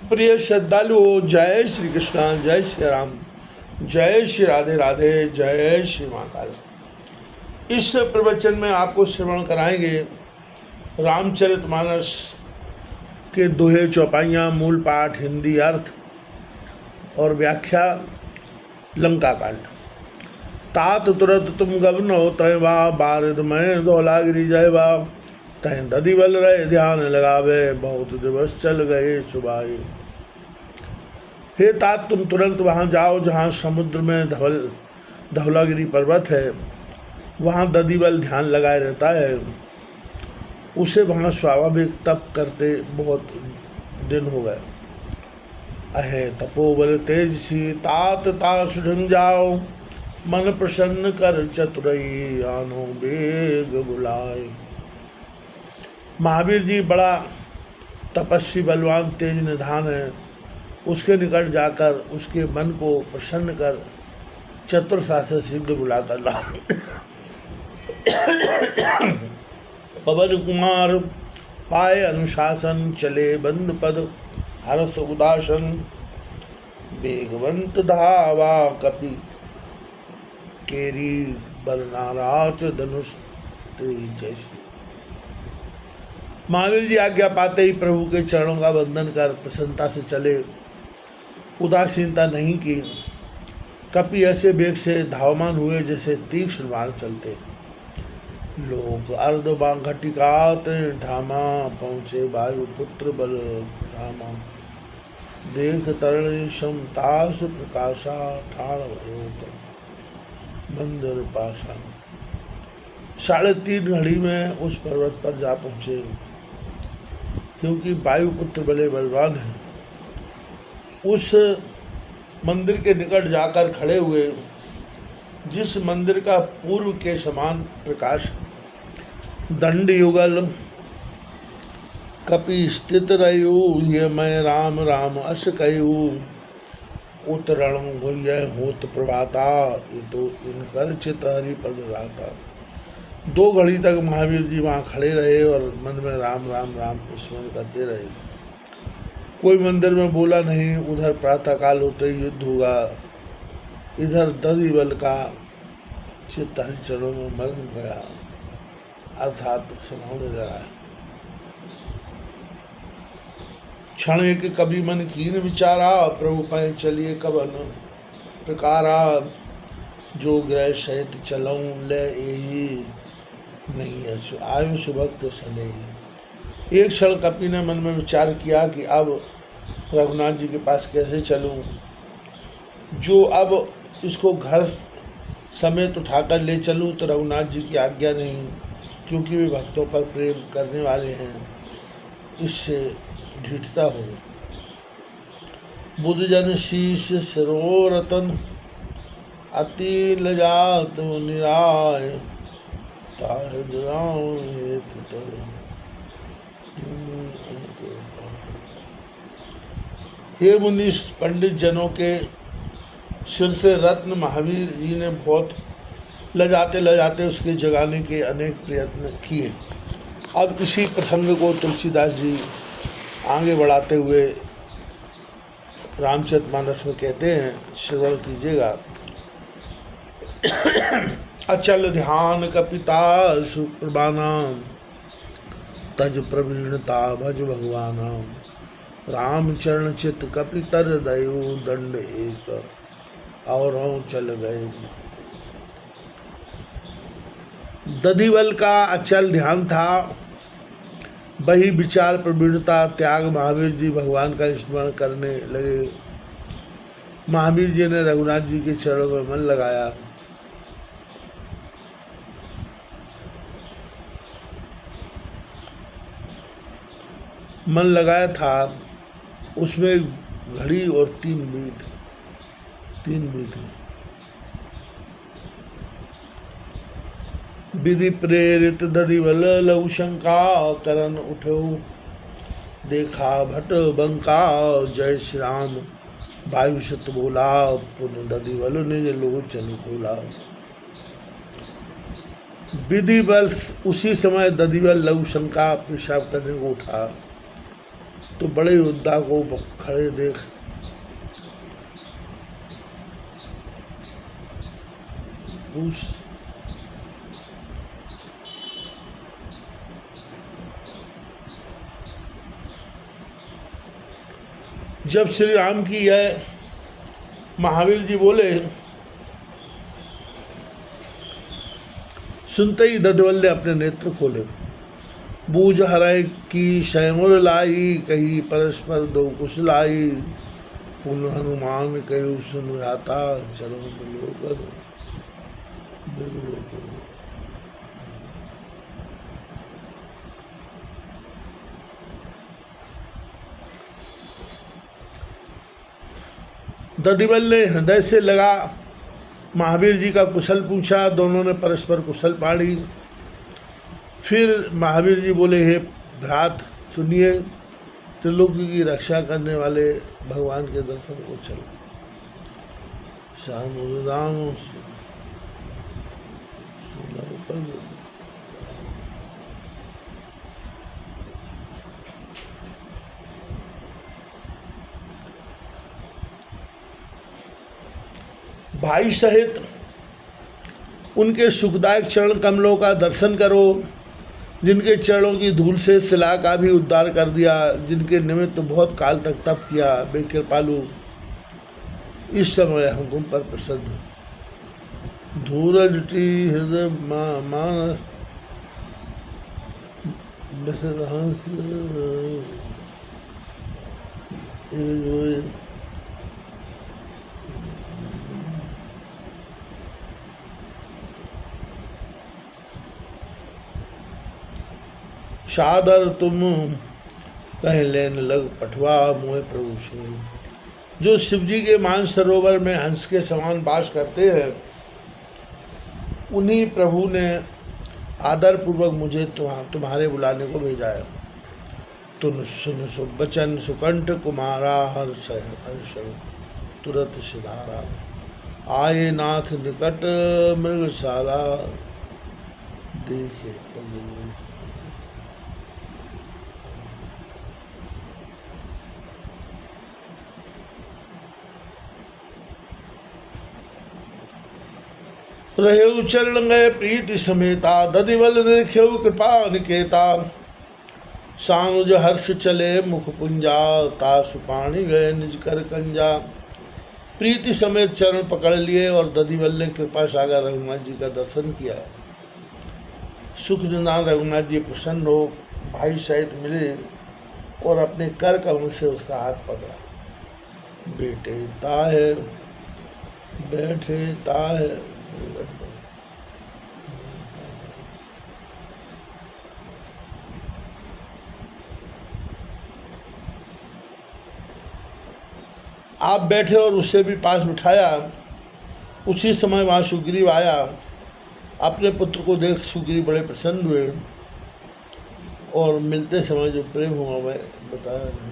प्रिय श्रद्धालुओं, जय श्री कृष्ण, जय श्री राम, जय श्री राधे राधे, जय श्री महाकाल। इस प्रवचन में आपको श्रवण कराएंगे रामचरितमानस के दोहे चौपाइयाँ, मूल पाठ, हिंदी अर्थ और व्याख्या, लंका कांड। तात तुरत तुम गवन हो तय वा, बारिद में धौलागिरी जय बा, तय दधि बल रहे ध्यान लगावे, बहुत दिवस चल गए चुबाए। हे तात, तुम तुरंत वहाँ जाओ जहाँ समुद्र में धौलागिरी पर्वत है, वहाँ दधिबल ध्यान लगाए रहता है। उसे वहाँ स्वाभाविक तप करते बहुत दिन हो गए। अहे तपोबल तेजसी, तात सुढ़ जाओ, मन प्रसन्न कर चतुरई, आनो बेग बुलाए। महावीर जी बड़ा तपस्वी, बलवान, तेज निधान है। उसके निकट जाकर उसके मन को प्रसन्न कर चतुर शास्त्र सिद्ध बुलाकर ला। पवन कुमार पाए अनुशासन, चले बंद पद हरस उदासन, वेगवंत धावा कपि केरी, बलनाराच धनुष तेज जैसी। महावीर जी आज्ञा पाते ही प्रभु के चरणों का वंदन कर प्रसन्नता से चले, उदासीनता नहीं की। कपि ऐसे वेग से धावमान हुए जैसे तीक्ष्ण बाण चलते। लोग अर्धबाण घटिकात ढामा, पहुँचे वायुपुत्र बल धामा, देख तरण समतास प्रकाशा, ठाड़ भयो मंदिर पाशा। 3:30 घड़ी में उस पर्वत पर जा पहुँचे, क्योंकि वायुपुत्र बड़े बलवान हैं। उस मंदिर के निकट जाकर खड़े हुए, जिस मंदिर का पूर्व के समान प्रकाश, दंड युगल कपि स्थित रहू, ये मैं राम राम अस कहू, उतरण हुई होत प्रभाता, ये तो इनकर चित हरि पद राता। 2 घड़ी तक महावीर जी वहाँ खड़े रहे और मन में राम राम राम स्मरण करते रहे। कोई मंदिर में बोला नहीं। उधर प्रातःकाल होते ही युद्ध हुआ, इधर दधिबल का चित्त हरि चरणों में मग्न गया, अर्थात समाने लगा। क्षण एक कभी मन कीन विचारा, प्रभु पै चलिए कवन प्रकारा, जो ग्रह सहित चलऊं ले यही, नहीं आयुष भक्त सने। एक क्षण कपि ने मन में विचार किया कि अब रघुनाथ जी के पास कैसे चलूं, जो अब इसको घर समेत उठाकर ले चलूं तो रघुनाथ जी की आज्ञा नहीं, क्योंकि वे भक्तों पर प्रेम करने वाले हैं, इससे ढीठता हो। बुद्धजन शीश सरोरतन, अति लजात निराय, हे मुनि, पंडित जनों के सिर से रत्न महावीर जी ने बहुत लजाते लजाते उसके जगाने के अनेक प्रयत्न किए। अब इसी प्रसंग को तुलसीदास जी आगे बढ़ाते हुए रामचरितमानस में कहते हैं, श्रवण कीजिएगा। अचल ध्यान कपिता सुप्रभाना, तज प्रवीणता भज भगवाना, रामचरण चित कपितर दयो, दंड एक और चल गए। दधिबल का अचल ध्यान था, वही विचार, प्रवीणता, त्याग। महावीर जी भगवान का स्मरण करने लगे। महावीर जी ने रघुनाथ जी के चरणों में मन लगाया। मन लगाया था, उसमें घड़ी और 3 बीत। विधि प्रेरित दधिबल लहु शंका, करन उठो देखा भट बंका, जय श्री राम वायु सत बोला, पुन दधिबल निज लोचन खोला। विधि बल उसी समय दधिबल लहु शंका पेशाब करने को उठा। तो बड़े योद्धा को खड़े देख पूछ जब श्री राम की यह महावीर जी बोले, सुनते ही दधवल्ले अपने नेत्र खोले। बूझ हरै की शैमुर लाई, कही परस्पर दो कुशलाई। पुनः हनुमान कहु सुन आता, चरण बिलोकर बिलोकर। दधिवल ने हृदय से लगा महावीर जी का कुशल पूछा। दोनों ने परस्पर कुशल पाड़ी। फिर महावीर जी बोले, हे भ्रात सुनिए, त्रिलोकी की रक्षा करने वाले भगवान के दर्शन को चलो। श्याम राम भाई सहित उनके सुखदायक चरण कमलों का दर्शन करो, जिनके चरणों की धूल से शिला का भी उद्धार कर दिया, जिनके निमित्त बहुत काल तक तप किया। बे कृपालु, इस समय हम तुम पर प्रसन्न। धूरजटी हृदय मान सादर तुम कह लेन लग पठवा मोह प्रभु से। जो शिव जी के मान सरोवर में हंस के समान वास करते हैं, उन्हीं प्रभु ने आदर पूर्वक मुझे तुम्हारे बुलाने को भेजा है। तुम सुन सुबचन सुकंठ कुमारा, हर्ष तुरंत सिधारा। आए नाथ निकट मृगशाला, देखे रहे चरण गए प्रीति समेता। दधिवल निरख्यउ कृपा निकेता, सानुज हर्ष चले मुख पुंजा। तासु पाणी गए निज कर कंजा। प्रीति समेत चरण पकड़ लिए और दधिवल ने कृपा सागर रघुनाथ जी का दर्शन किया। सुख निदान रघुनाथ जी प्रसन्न हो भाई सहित मिले और अपने कर कमल से उसका हाथ पकड़ा। बेटे ताहे बैठे ताहे आप बैठे और उससे भी पास बिठाया। उसी समय वहाँ सुग्रीव आया। अपने पुत्र को देख सुग्रीव बड़े प्रसन्न हुए और मिलते समय जो प्रेम हुआ वह बताया नहीं।